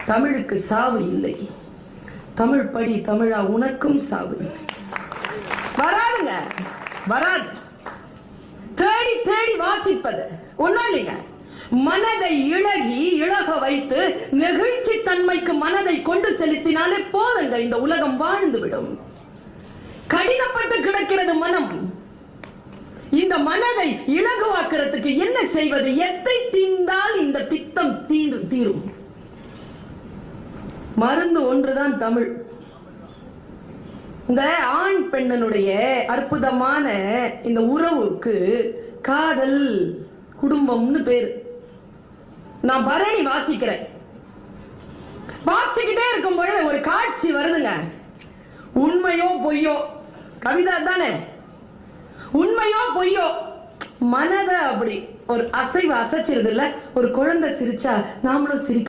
தமிழுக்கு சாவு இல்லை. தமிழ் படி தமிழா, உனக்கும் சாவு வராதுங்க, வராது. தேடி தேடி வாசிப்பது ஒண்ணும் இல்லைங்க. மனதை இழக வைத்து நெகிழ்ச்சி தன்மைக்கு மனதை கொண்டு செலுத்தினாலே போதுங்க, இந்த உலகம் வாழ்ந்து விடும். கடினப்பட்டு கிடக்கிறது மனம். இந்த மனதை இலகுவாக்குறதுக்கு என்ன செய்வது? எத்தை தீண்டால் இந்த பித்தம் தீரும்? மருந்து ஒன்றுதான் தமிழ். இந்த ஆண் பெண்ணனுடைய அற்புதமான இந்த உறவுக்கு காதல், குடும்பம்னு பேரு. நான் பரணி வாசிக்கிறேன். வாசிக்கிட்டே இருக்கும் பொழுது ஒரு காட்சி வருதுங்க. உண்மையோ பொய்யோ, கவிதா தானே, உண்மையோ பொய்யோ, மனத அப்படி ஒரு அசைவு அசைச்சிருது இல்ல. ஒரு குழந்தை சிரிச்சா நாமளும் சிரிக்க